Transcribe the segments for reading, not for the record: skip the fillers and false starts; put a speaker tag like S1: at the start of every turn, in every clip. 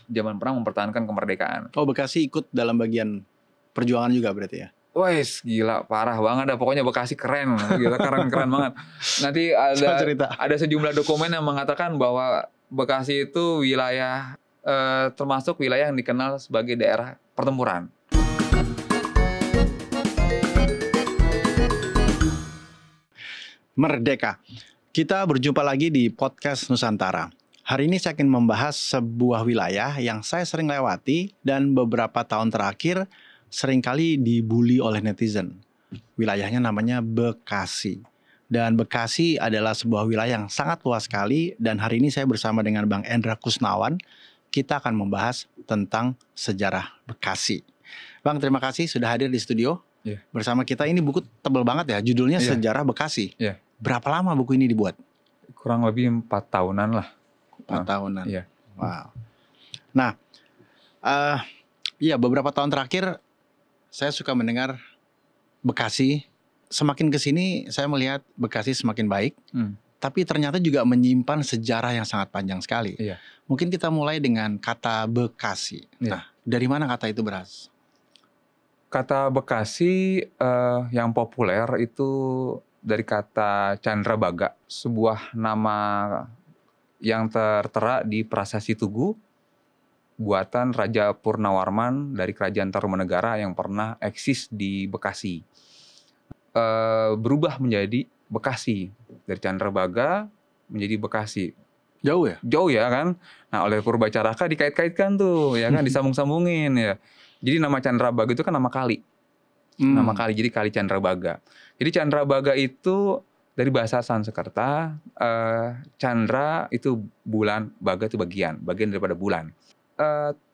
S1: zaman perang mempertahankan kemerdekaan.
S2: Oh, Bekasi ikut dalam bagian perjuangan juga berarti ya?
S1: Wes gila parah banget dah, pokoknya Bekasi keren, gila keren banget. Nanti ada sejumlah dokumen yang mengatakan bahwa Bekasi itu wilayah termasuk wilayah yang dikenal sebagai daerah pertempuran.
S2: Merdeka. Kita berjumpa lagi di podcast Nusantara. Hari ini saya akan membahas sebuah wilayah yang saya sering lewati dan beberapa tahun terakhir seringkali dibully oleh netizen. Wilayahnya namanya Bekasi. Dan Bekasi adalah sebuah wilayah yang sangat luas sekali, dan hari ini saya bersama dengan Bang Endra Kusnawan. Kita akan membahas tentang sejarah Bekasi. Bang, terima kasih sudah hadir di studio. Bersama kita. Ini buku tebal banget ya, judulnya Sejarah Bekasi. Berapa lama buku ini dibuat?
S1: Kurang lebih 4 tahunan lah.
S2: 4 tahunan.
S1: Iya.
S2: Wow. Nah, beberapa tahun terakhir saya suka mendengar Bekasi. Semakin kesini saya melihat Bekasi semakin baik. Tapi ternyata juga menyimpan sejarah yang sangat panjang sekali.
S1: Iya.
S2: Mungkin kita mulai dengan kata Bekasi. Nah, dari mana kata itu berasal?
S1: Kata Bekasi yang populer itu dari kata Candrabaga, sebuah nama yang tertera di Prasasti Tugu, buatan Raja Purnawarman dari Kerajaan Tarumanegara yang pernah eksis di Bekasi. Berubah menjadi Bekasi, dari Candrabaga menjadi Bekasi.
S2: Jauh ya?
S1: Jauh ya kan. Nah, oleh Purbacaraka dikait-kaitkan tuh, ya kan, disambung-sambungin ya. Jadi nama Candrabaga itu kan nama kali. Nama kali, jadi Kali Candrabaga. Jadi Candrabaga itu dari bahasa Sanskerta, Chandra itu bulan, Baga itu bagian daripada bulan.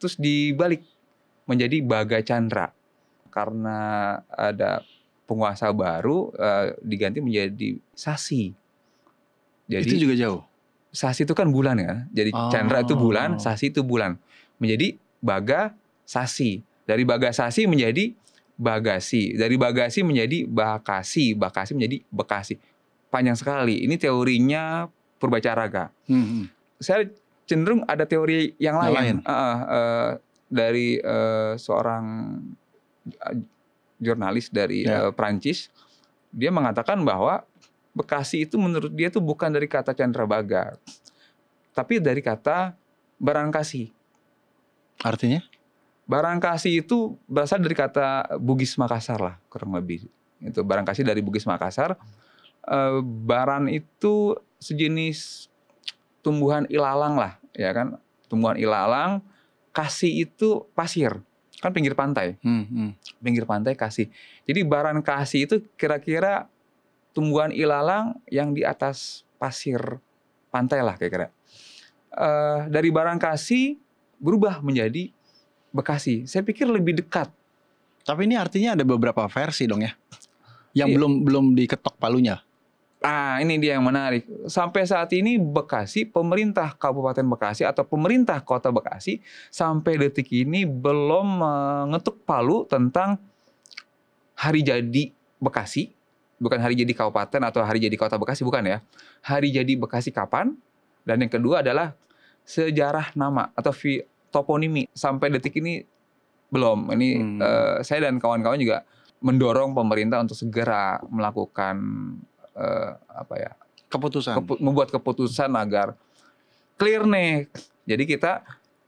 S1: Terus dibalik menjadi Baga Chandra. Karena ada penguasa baru, diganti menjadi Sasi. Jadi,
S2: itu juga jauh?
S1: Sasi itu kan bulan ya. Jadi Chandra itu bulan, Sasi itu bulan. Menjadi Baga Sasi. Dari Baga Sasi menjadi Bagasi. Dari Bagasi menjadi Bakasi. Bakasi menjadi Bekasi. Panjang sekali. Ini teorinya Purbacaraka. Saya cenderung ada teori yang lain. Dari seorang jurnalis dari Prancis. Dia mengatakan bahwa Bekasi itu menurut dia itu bukan dari kata Candrabaga, tapi dari kata Barangkasi.
S2: Artinya?
S1: Barangkasi itu berasal dari kata Bugis Makassar lah, kurang lebih. Itu Barangkasi dari Bugis Makassar. Baran itu sejenis tumbuhan ilalang lah, ya kan? Tumbuhan ilalang. Kasih itu pasir, kan pinggir pantai. Pinggir pantai kasih. Jadi Barangkasi itu kira-kira tumbuhan ilalang yang di atas pasir pantai lah kira-kira. Dari Barangkasi berubah menjadi Bekasi. Saya pikir lebih dekat.
S2: Tapi ini artinya ada beberapa versi dong ya, yang belum diketok palunya.
S1: Ini dia yang menarik. Sampai saat ini Bekasi, pemerintah Kabupaten Bekasi atau pemerintah Kota Bekasi sampai detik ini belum mengetuk palu tentang hari jadi Bekasi. Bukan hari jadi kabupaten atau hari jadi Kota Bekasi, bukan ya. Hari jadi Bekasi kapan? Dan yang kedua adalah sejarah nama atau toponimi. Sampai detik ini belum. Ini saya dan kawan-kawan juga mendorong pemerintah untuk segera melakukan membuat keputusan agar clear nih. Jadi kita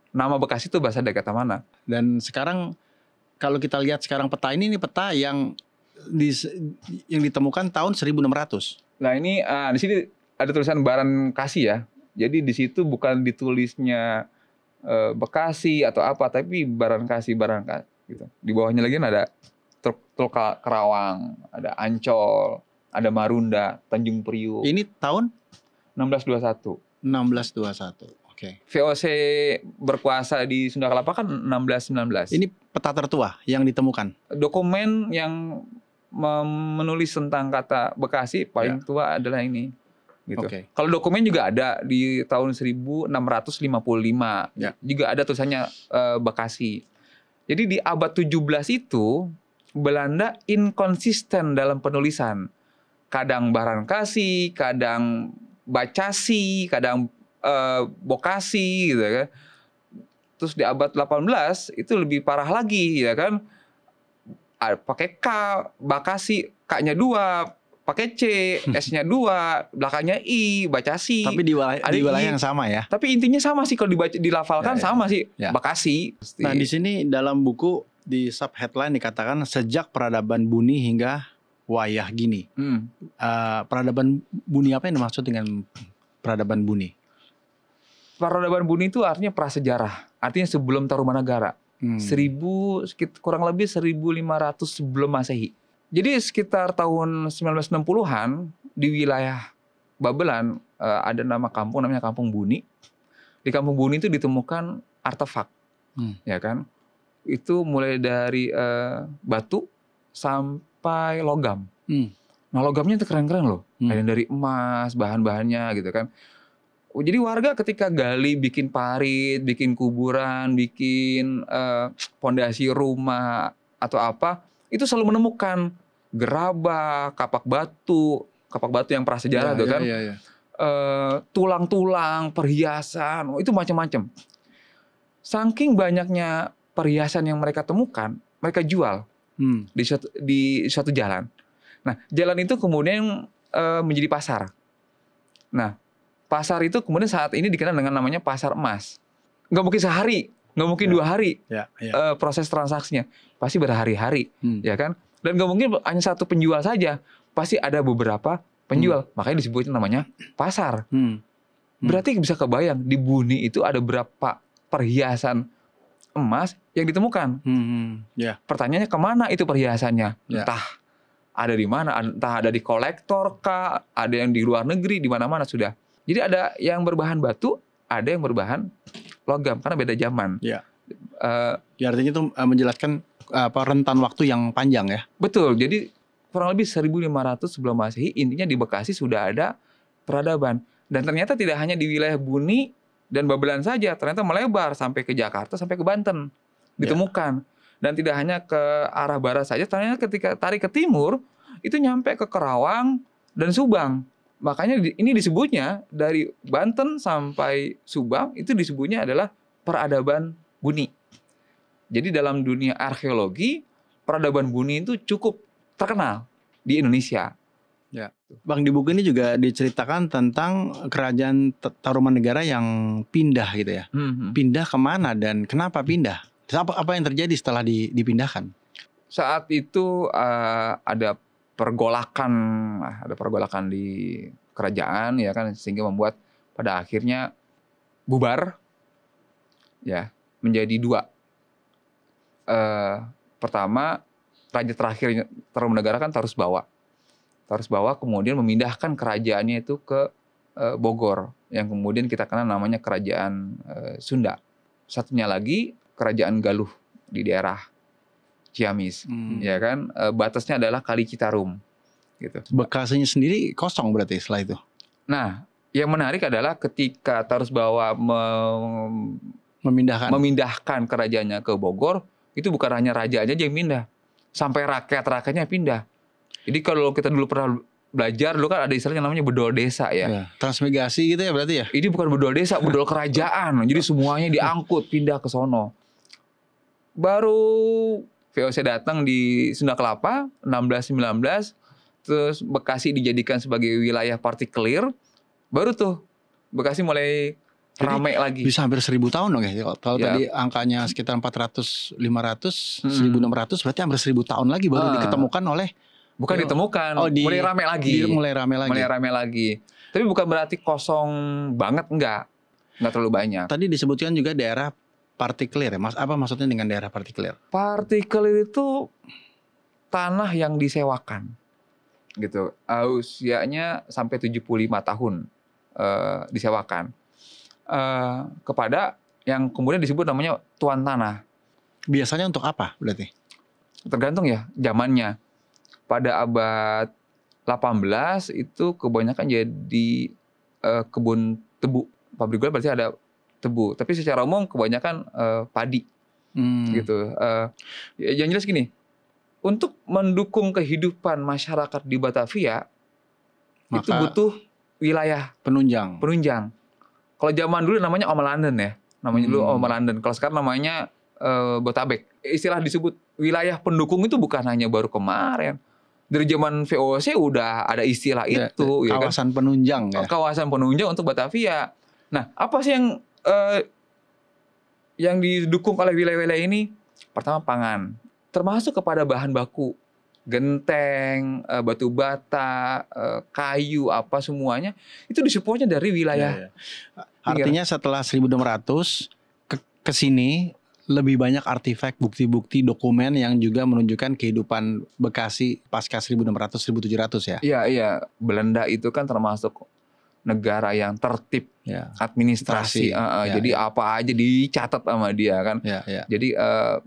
S1: nama Bekasi itu berasal dari kata mana?
S2: Dan sekarang kalau kita lihat sekarang peta ini peta yang ditemukan tahun 1600.
S1: Nah ini di sini ada tulisan Barangkasi ya. Jadi di situ bukan ditulisnya Bekasi atau apa, tapi Barangkasi gitu. Di bawahnya lagi ada Teluk Kerawang, ada Ancol, ada Marunda, Tanjung Priuk.
S2: Ini tahun
S1: 1621.
S2: 1621. Oke.
S1: VOC berkuasa di Sunda Kelapa kan 1619.
S2: Ini peta tertua yang ditemukan.
S1: Dokumen yang menulis tentang kata Bekasi paling tua adalah ini. Gitu. Kalau dokumen juga ada di tahun 1655 juga ada tulisannya Bekasi. Jadi di abad 17 itu Belanda inkonsisten dalam penulisan. Kadang Barangkasi, kadang Bacasi, kadang Bokasi gitu kan. Terus di abad 18 itu lebih parah lagi ya kan. Pakai K, Bakasi, K-nya 2, pakai C, S-nya 2, belakangnya I, baca si.
S2: Tapi di wilayah yang sama ya.
S1: Tapi intinya sama sih kalau dilafalkan sama sih, Bakasi.
S2: Nah, di sini dalam buku di sub headline dikatakan sejak peradaban Buni hingga wayah gini. Peradaban Buni, apa yang dimaksud dengan peradaban Buni?
S1: Peradaban Buni itu artinya prasejarah, artinya sebelum Tarumanagara. Kurang lebih 1500 sebelum Masehi. Jadi sekitar tahun 1960-an di wilayah Babelan ada nama kampung namanya Kampung Buni. Di Kampung Buni itu ditemukan artefak, ya kan? Itu mulai dari batu sampai logam. Nah, logamnya itu keren-keren loh. Ada yang dari emas, bahan-bahannya gitu kan. Jadi warga ketika gali, bikin parit, bikin kuburan, bikin pondasi rumah atau apa, itu selalu menemukan gerabah, kapak batu yang prasejarah tuh kan, tulang-tulang, perhiasan, itu macam-macam. Saking banyaknya perhiasan yang mereka temukan, mereka jual di suatu jalan. Nah, jalan itu kemudian menjadi pasar. Nah, pasar itu kemudian saat ini dikenal dengan namanya pasar emas. Nggak mungkin sehari, nggak mungkin 2 hari proses transaksinya. Pasti berhari-hari, ya kan? Dan nggak mungkin hanya satu penjual saja. Pasti ada beberapa penjual. Makanya disebutnya namanya pasar. Berarti bisa kebayang di Buni itu ada berapa perhiasan emas yang ditemukan. Pertanyaannya kemana itu perhiasannya? Entah ada di mana, entah ada di kolektor kah, ada yang di luar negeri, di mana-mana sudah. Jadi ada yang berbahan batu, ada yang berbahan logam karena beda zaman.
S2: Artinya itu menjelaskan rentan waktu yang panjang ya.
S1: Betul. Jadi kurang lebih 1500 sebelum Masehi, intinya di Bekasi sudah ada peradaban. Dan ternyata tidak hanya di wilayah Buni dan Babelan saja, ternyata melebar sampai ke Jakarta, sampai ke Banten ditemukan. Dan tidak hanya ke arah barat saja, ternyata ketika tarik ke timur itu nyampe ke Kerawang dan Subang. Makanya ini disebutnya dari Banten sampai Subang itu disebutnya adalah peradaban Buni. Jadi dalam dunia arkeologi, peradaban Buni itu cukup terkenal di Indonesia.
S2: Bang, di buku ini juga diceritakan tentang kerajaan Tarumanegara yang pindah gitu ya. Pindah kemana dan kenapa pindah? Apa yang terjadi setelah dipindahkan?
S1: Saat itu ada pergolakan di kerajaan ya kan, sehingga membuat pada akhirnya bubar ya menjadi 2. Pertama, raja terakhir Tarumanegara kan Tarusbawa kemudian memindahkan kerajaannya itu ke Bogor yang kemudian kita kenal namanya kerajaan Sunda. Satunya lagi kerajaan Galuh di daerah Ciamis, ya kan, batasnya adalah Kali Citarum, gitu.
S2: Bekasinya sendiri kosong berarti setelah itu.
S1: Nah, yang menarik adalah ketika Tarusbawa memindahkan kerajaannya ke Bogor, itu bukan hanya raja aja yang pindah, sampai rakyat-rakyatnya pindah. Jadi kalau kita dulu pernah belajar, dulu kan ada istilahnya namanya bedol desa ya.
S2: Transmigrasi gitu ya berarti ya?
S1: Ini bukan bedol desa, bedol kerajaan. Jadi semuanya diangkut pindah ke sono. Baru VOC datang di Sunda Kelapa 1619, terus Bekasi dijadikan sebagai wilayah partikelir, baru tuh Bekasi mulai ramai lagi.
S2: Bisa hampir 1000 tahun dong ya. Kalau tadi angkanya sekitar 400, 500, 1600, berarti hampir 1000 tahun lagi baru diketemukan oleh.
S1: Bukan ditemukan, mulai ramai lagi. Tapi bukan berarti kosong banget, enggak terlalu banyak.
S2: Tadi disebutkan juga daerah partikelir ya, Mas. Apa maksudnya dengan daerah partikelir?
S1: Partikelir itu tanah yang disewakan, gitu. Usianya sampai 75 tahun disewakan kepada yang kemudian disebut namanya tuan tanah.
S2: Biasanya untuk apa berarti?
S1: Tergantung ya zamannya. Pada abad 18 itu kebanyakan jadi kebun tebu. Pabrik gula berarti ada tebu, tapi secara umum kebanyakan padi, gitu. Yang jelas gini, untuk mendukung kehidupan masyarakat di Batavia, maka itu butuh wilayah penunjang. Kalau zaman dulu namanya ommelanden ya. Namanya dulu London. Kalau sekarang namanya Botabek. Istilah disebut wilayah pendukung itu bukan hanya baru kemarin. Dari zaman VOC udah ada istilah itu.
S2: Kawasan penunjang ya.
S1: Kawasan penunjang untuk Batavia. Nah, apa sih yang didukung oleh wilayah-wilayah ini? Pertama pangan. Termasuk kepada bahan baku. Genteng, batu bata, kayu, apa semuanya itu disupportnya dari wilayah.
S2: Artinya setelah 1600 ke sini lebih banyak artefak, bukti-bukti, dokumen yang juga menunjukkan kehidupan Bekasi pasca 1600-1700 ya.
S1: Iya. Belanda itu kan termasuk negara yang tertib, administrasi. Jadi apa aja dicatat sama dia kan. Jadi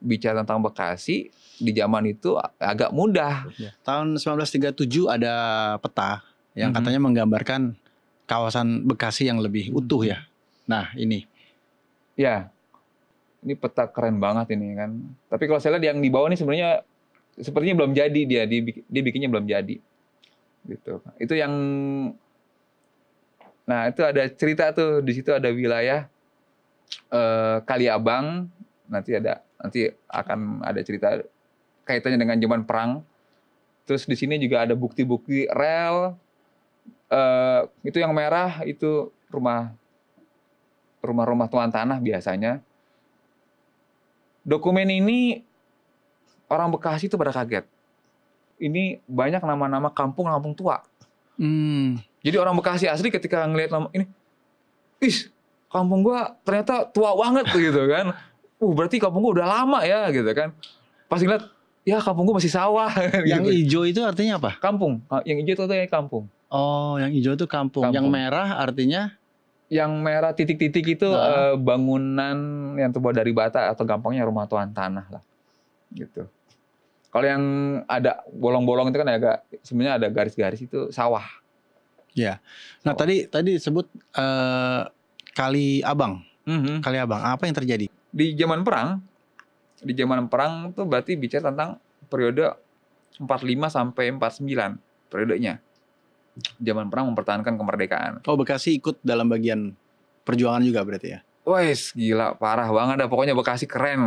S1: bicara tentang Bekasi di zaman itu agak mudah.
S2: Tahun 1937 ada peta yang katanya menggambarkan kawasan Bekasi yang lebih utuh ya. Nah ini.
S1: Ya, ini peta keren banget ini kan. Tapi kalau saya lihat yang di bawah ini sebenarnya sepertinya belum jadi dia bikinnya belum jadi. Gitu. Itu yang. Nah itu ada cerita tuh di situ ada wilayah Kaliabang. Nanti akan ada cerita kaitannya dengan zaman perang. Terus di sini juga ada bukti-bukti rel. Itu yang merah itu rumah-rumah tuan tanah biasanya. Dokumen ini orang Bekasi itu pada kaget. Ini banyak nama-nama kampung tua. Jadi orang Bekasi asli ketika ngelihat nama ini, kampung gua ternyata tua banget gitu kan. Berarti kampung gua udah lama ya gitu kan. Pas ngeliat, ya kampung gua masih sawah.
S2: Yang
S1: gitu.
S2: hijau itu artinya apa?
S1: Kampung. Yang hijau itu artinya kampung.
S2: Oh, yang hijau itu kampung. Yang merah artinya?
S1: Yang merah titik-titik itu bangunan yang terbuat dari bata atau gampangnya rumah tuan tanah lah. Gitu. Kalau yang ada bolong-bolong itu kan sebenarnya ada garis-garis itu sawah.
S2: Ya. Nah tadi disebut Kaliabang. Kaliabang. Apa yang terjadi?
S1: Di zaman perang tuh berarti bicara tentang periode 45 sampai 49 periodenya. Zaman perang mempertahankan kemerdekaan.
S2: Oh, Bekasi ikut dalam bagian perjuangan juga berarti ya?
S1: Wes gila parah banget dah pokoknya Bekasi keren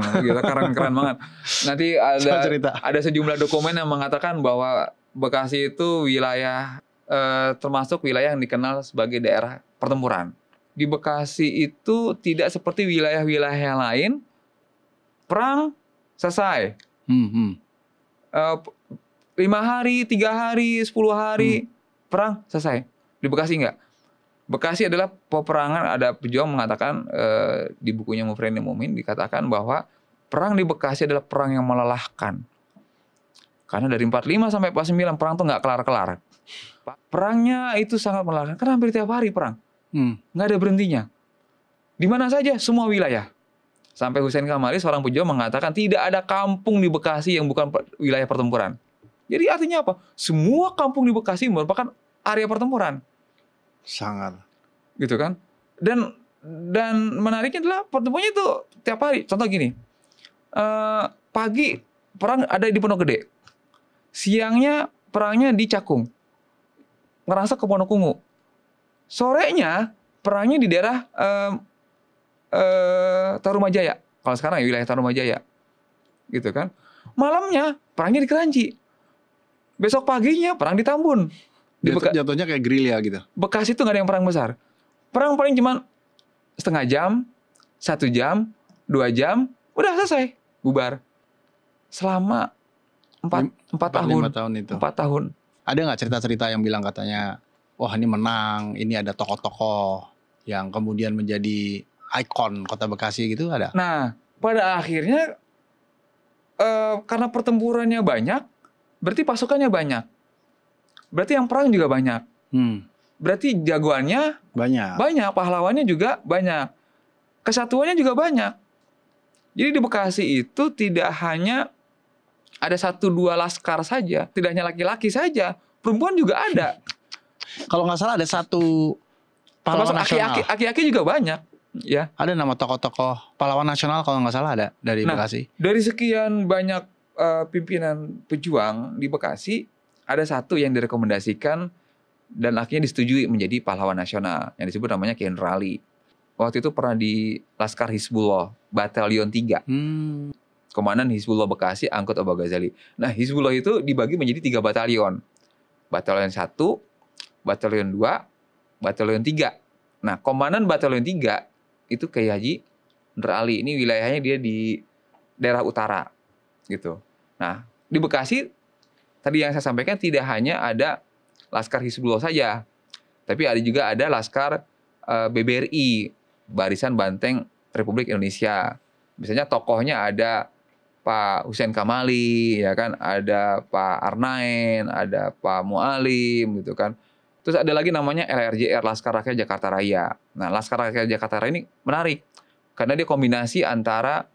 S1: keren banget. Nanti ada sejumlah dokumen yang mengatakan bahwa Bekasi itu wilayah termasuk wilayah yang dikenal sebagai daerah pertempuran. Di Bekasi itu tidak seperti wilayah-wilayah lain perang selesai. 5 hari, 3 hari, 10 hari perang selesai. Di Bekasi enggak. Bekasi adalah peperangan, ada pejuang mengatakan di bukunya Mufreni Mumin dikatakan bahwa perang di Bekasi adalah perang yang melelahkan. Karena dari 45 sampai 49 perang tuh nggak kelar-kelar. Perangnya itu sangat melelahkan karena hampir tiap hari perang. Nggak ada berhentinya. Di mana saja, semua wilayah. Sampai Hussein Kamali seorang pejuang mengatakan tidak ada kampung di Bekasi yang bukan wilayah pertempuran. Jadi artinya apa? Semua kampung di Bekasi merupakan area pertempuran.
S2: Sangat.
S1: Gitu kan? Dan menariknya adalah pertemuannya itu tiap hari. Contoh gini. Pagi perang ada di Pondok Gede. Siangnya perangnya di Cakung. Ngerasa ke Ponorogo. Sorenya perangnya di daerah Tarumajaya. Kalau sekarang ya wilayah Tarumajaya. Gitu kan? Malamnya perangnya di Keranji. Besok paginya perang di Tambun.
S2: Jatuhnya kayak gerilya gitu.
S1: Bekasi itu nggak ada yang perang besar. Perang paling cuma setengah jam, 1 jam, 2 jam, udah selesai, bubar. Selama 4 tahun.
S2: 5 tahun itu.
S1: 4 tahun.
S2: Ada nggak cerita-cerita yang bilang katanya, wah ini menang, ini ada tokoh-tokoh yang kemudian menjadi ikon kota Bekasi gitu, ada?
S1: Nah, pada akhirnya karena pertempurannya banyak, berarti pasukannya banyak. Berarti yang perang juga banyak. Berarti jagoannya banyak, pahlawannya juga banyak. Kesatuannya juga banyak. Jadi di Bekasi itu tidak hanya ada 1-2 laskar saja, tidak hanya laki-laki saja, perempuan juga ada.
S2: Kalau nggak salah ada 1 pahlawan nasional.
S1: Aki-aki juga banyak. Ya.
S2: Ada nama tokoh-tokoh pahlawan nasional kalau nggak salah ada dari Bekasi.
S1: Dari sekian banyak pimpinan pejuang di Bekasi, ada 1 yang direkomendasikan dan akhirnya disetujui menjadi pahlawan nasional yang disebut namanya Ken Rally. waktu itu pernah di Laskar Hizbullah, Batalion 3. Komandan Hizbullah Bekasi, Angkut Abu Ghazali. Nah, Hizbullah itu dibagi menjadi 3 batalion. Batalion 1, Batalion 2, Batalion 3. Nah, komandan Batalion 3 itu Kiai Haji Nur Ali. Ini wilayahnya dia di daerah utara gitu. Nah, di Bekasi tadi yang saya sampaikan tidak hanya ada Laskar Hizbullah saja, tapi ada Laskar BBRI, Barisan Banteng Republik Indonesia. Misalnya tokohnya ada Pak Hussein Kamali, ya kan, ada Pak Arnain, ada Pak Mualim gitu kan. Terus ada lagi namanya LRJR, Laskar Rakyat Jakarta Raya. Nah, Laskar Rakyat Jakarta Raya ini menarik karena dia kombinasi antara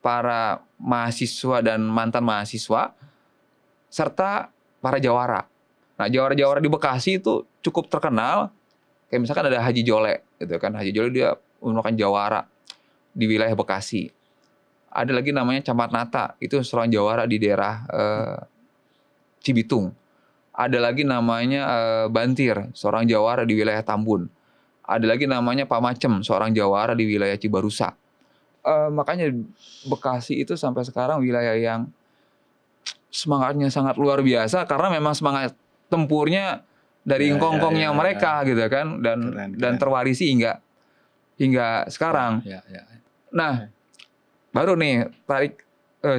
S1: para mahasiswa dan mantan mahasiswa serta para jawara. Nah, jawara-jawara di Bekasi itu cukup terkenal. Kayak misalkan ada Haji Jole gitu kan. Haji Jole dia merupakan jawara di wilayah Bekasi. Ada lagi namanya Camat Nata, itu seorang jawara di daerah Cibitung. Ada lagi namanya Bantir, seorang jawara di wilayah Tambun. Ada lagi namanya Pak Macem, seorang jawara di wilayah Cibarusa. Makanya Bekasi itu sampai sekarang wilayah yang semangatnya sangat luar biasa karena memang semangat tempurnya dari engkong-engkongnya mereka gitu kan, dan terwarisi hingga sekarang. Nah, baru nih tarik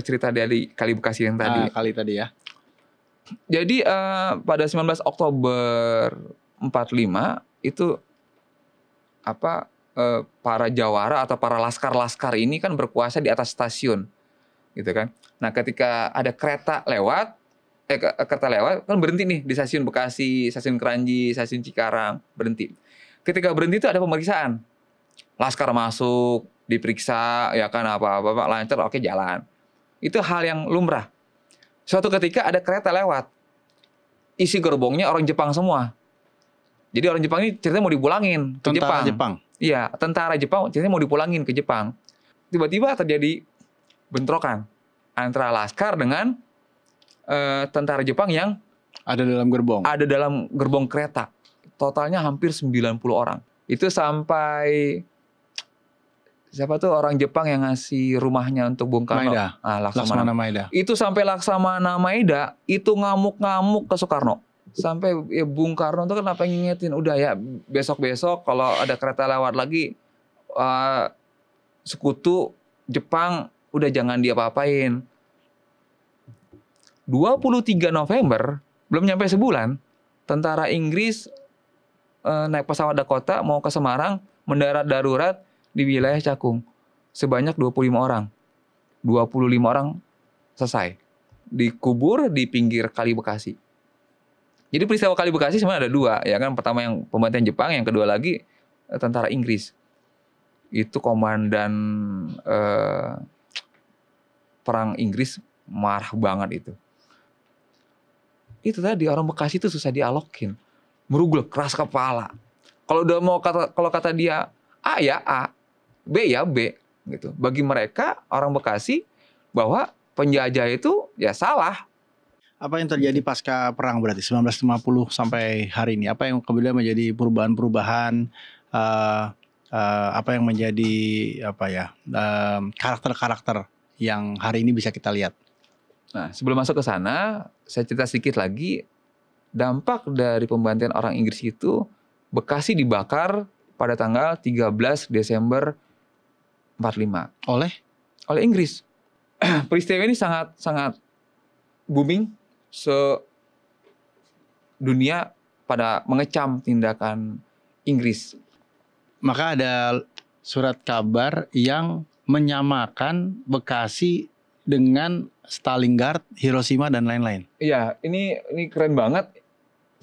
S1: cerita dari Kali Bekasi yang tadi.
S2: Kali tadi ya.
S1: Jadi pada 19 Oktober 45 itu para jawara atau para laskar-laskar ini kan berkuasa di atas stasiun, gitu kan. Nah, ketika ada kereta lewat kan berhenti nih di stasiun Bekasi, stasiun Kranji, stasiun Cikarang, berhenti. Ketika berhenti itu ada pemeriksaan. Laskar masuk, diperiksa, ya kan, apa-apa lancar, oke, jalan. Itu hal yang lumrah. Suatu ketika ada kereta lewat, isi gerbongnya orang Jepang semua. Jadi orang Jepang ini ceritanya mau dipulangin ke Jepang. Iya, tentara Jepang ceritanya mau dipulangin ke Jepang. Tiba-tiba terjadi bentrokan antara laskar dengan tentara Jepang yang
S2: ada dalam
S1: gerbong kereta. Totalnya hampir 90 orang. Itu sampai siapa tuh orang Jepang yang ngasih rumahnya untuk Bung Karno?
S2: Laksamana Maeda.
S1: Itu sampai Laksamana Maeda itu ngamuk-ngamuk ke Soekarno. Sampai ya Bung Karno tuh kenapa ngingetin, udah ya besok-besok kalau ada kereta lewat lagi sekutu Jepang udah jangan diapa-apain. 23 November, belum nyampe sebulan, tentara Inggris naik pesawat Dakota mau ke Semarang, mendarat darurat di wilayah Cakung. Sebanyak 25 orang. 25 orang selesai. Dikubur di pinggir Kali Bekasi. Jadi peristiwa Kali Bekasi sebenarnya ada 2, ya kan. Pertama yang pembantian Jepang, yang kedua lagi tentara Inggris. Itu komandan perang Inggris marah banget itu. Itu tadi orang Bekasi itu susah dialokin. Merugel, keras kepala. Kalau udah mau kalau kata dia A ya A, B ya B gitu. Bagi mereka orang Bekasi bahwa penjajah itu ya salah.
S2: Apa yang terjadi pasca perang berarti 1950 sampai hari ini? Apa yang kemudian menjadi perubahan-perubahan? Apa yang menjadi karakter-karakter yang hari ini bisa kita lihat?
S1: Nah, sebelum masuk ke sana, saya cerita sedikit lagi dampak dari pembantian orang Inggris itu. Bekasi dibakar pada tanggal 13 Desember 45 oleh Inggris. Peristiwa ini sangat booming dunia pada mengecam tindakan Inggris.
S2: Maka ada surat kabar yang menyamakan Bekasi dengan Stalingrad, Hiroshima dan lain-lain.
S1: Iya, ini keren banget.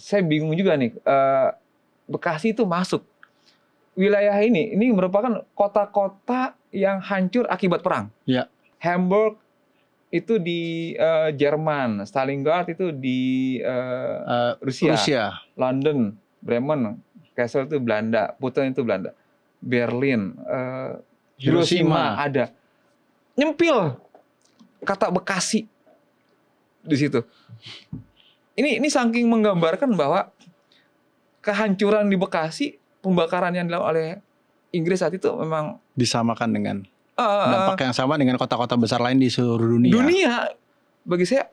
S1: Saya bingung juga nih. Bekasi itu masuk wilayah ini merupakan kota-kota yang hancur akibat perang.
S2: Ya.
S1: Hamburg itu di Jerman, Stalingrad itu di Rusia. London, Bremen, Kassel itu Belanda, Putten itu Belanda, Berlin, Hiroshima ada. Nyempil kata Bekasi di situ. Ini saking menggambarkan bahwa kehancuran di Bekasi, pembakaran yang dilakukan oleh Inggris saat itu memang
S2: Disamakan dengan
S1: eh,
S2: dampak yang sama dengan kota-kota besar lain di seluruh dunia.
S1: dunia. Bagi saya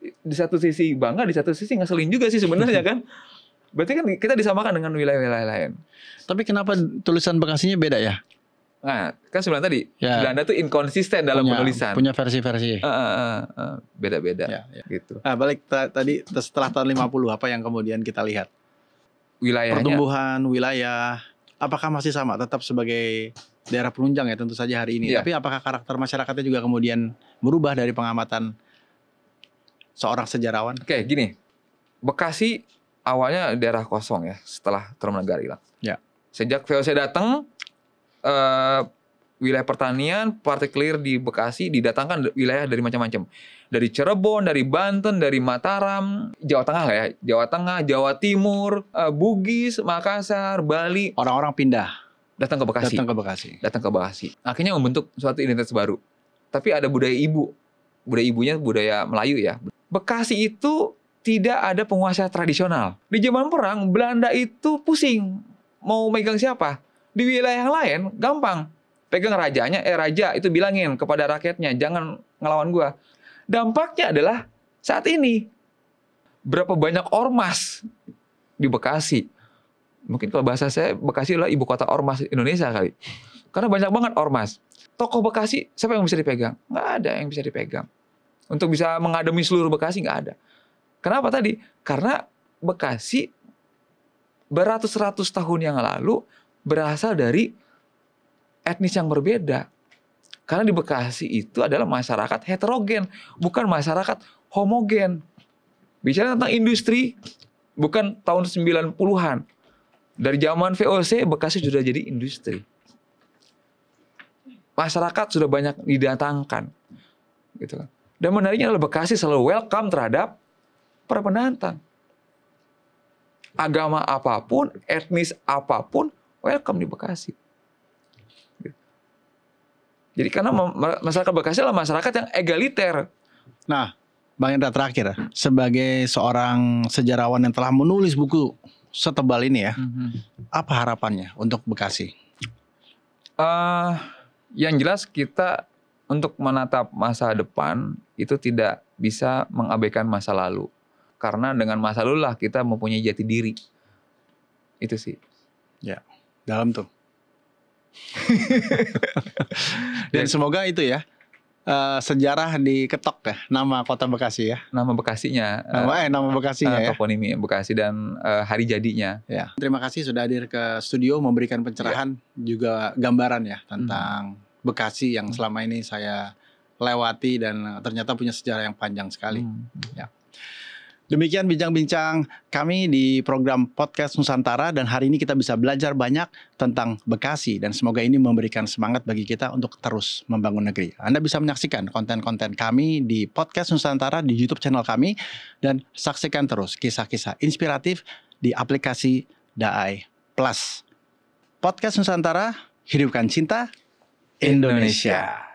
S1: di satu sisi bangga, di satu sisi ngeselin juga sih sebenarnya kan. Berarti kan kita disamakan dengan wilayah-wilayah lain.
S2: Tapi kenapa tulisan Bekasinya beda ya?
S1: Nah, kan sebenarnya tadi
S2: Ya.
S1: Belanda tuh inkonsisten dalam penulisan.
S2: Punya versi-versi.
S1: Beda-beda
S2: Ya, ya.
S1: gitu.
S2: Nah, balik tadi setelah tahun 50 apa yang kemudian kita lihat?
S1: Wilayahnya
S2: Pertumbuhan wilayah apakah masih sama tetap sebagai daerah penunjang ya tentu saja hari ini.
S1: Iya.
S2: Tapi apakah karakter masyarakatnya juga kemudian berubah dari pengamatan seorang sejarawan?
S1: Oke, gini. Bekasi awalnya daerah kosong ya setelah Tarumanegara hilang.
S2: Ya.
S1: Sejak VOC datang wilayah pertanian partai clear di Bekasi didatangkan wilayah dari macam-macam. Dari Cirebon, dari Banten, dari Mataram, Jawa Tengah lah ya. Jawa Tengah, Jawa Timur, Bugis, Makassar, Bali.
S2: Orang-orang pindah
S1: Datang ke Bekasi.
S2: datang ke Bekasi.
S1: Akhirnya membentuk suatu identitas baru. Tapi ada budaya ibu. Budaya ibunya budaya Melayu ya. Bekasi itu tidak ada penguasa tradisional. Di zaman perang, Belanda itu pusing. Mau megang siapa? Di wilayah yang lain, gampang. Pegang rajanya, raja itu bilangin kepada rakyatnya, jangan ngelawan gua. Dampaknya adalah saat ini. Berapa banyak ormas di Bekasi. Mungkin kalau bahasa saya, Bekasi adalah ibu kota ormas Indonesia kali. Karena banyak banget ormas. Tokoh Bekasi, siapa yang bisa dipegang? Nggak ada yang bisa dipegang. Untuk bisa mengademi seluruh Bekasi, nggak ada. Kenapa tadi? Karena Bekasi beratus-ratus tahun yang lalu berasal dari etnis yang berbeda. Karena di Bekasi itu adalah masyarakat heterogen, bukan masyarakat homogen. Bicara tentang industri, bukan tahun 90-an. Dari zaman VOC, Bekasi sudah jadi industri. Masyarakat sudah banyak didatangkan. Gitu kan. Dan menariknya adalah Bekasi selalu welcome terhadap para pendatang. Agama apapun, etnis apapun, welcome di Bekasi. Jadi karena masyarakat Bekasi adalah masyarakat yang egaliter.
S2: Nah, Bang Indra terakhir, sebagai seorang sejarawan yang telah menulis buku setebal ini ya, apa harapannya untuk Bekasi?
S1: Yang jelas kita untuk menatap masa depan itu tidak bisa mengabaikan masa lalu. Karena dengan masa lalu lah kita mempunyai jati diri. Itu sih.
S2: Ya, dalam tuh. Dan semoga itu ya, sejarah diketok ya, nama kota Bekasi ya.
S1: Nama Bekasinya.
S2: Nama Bekasinya ya.
S1: Toponimi Bekasi dan hari jadinya.
S2: Ya. Terima kasih sudah hadir ke studio memberikan pencerahan juga gambaran ya tentang Bekasi yang selama ini saya lewati dan ternyata punya sejarah yang panjang sekali. Ya. Demikian bincang-bincang kami di program Podcast Nusantara dan hari ini kita bisa belajar banyak tentang Bekasi dan semoga ini memberikan semangat bagi kita untuk terus membangun negeri. Anda bisa menyaksikan konten-konten kami di Podcast Nusantara di YouTube channel kami dan saksikan terus kisah-kisah inspiratif di aplikasi Daai Plus. Podcast Nusantara, hidupkan cinta Indonesia.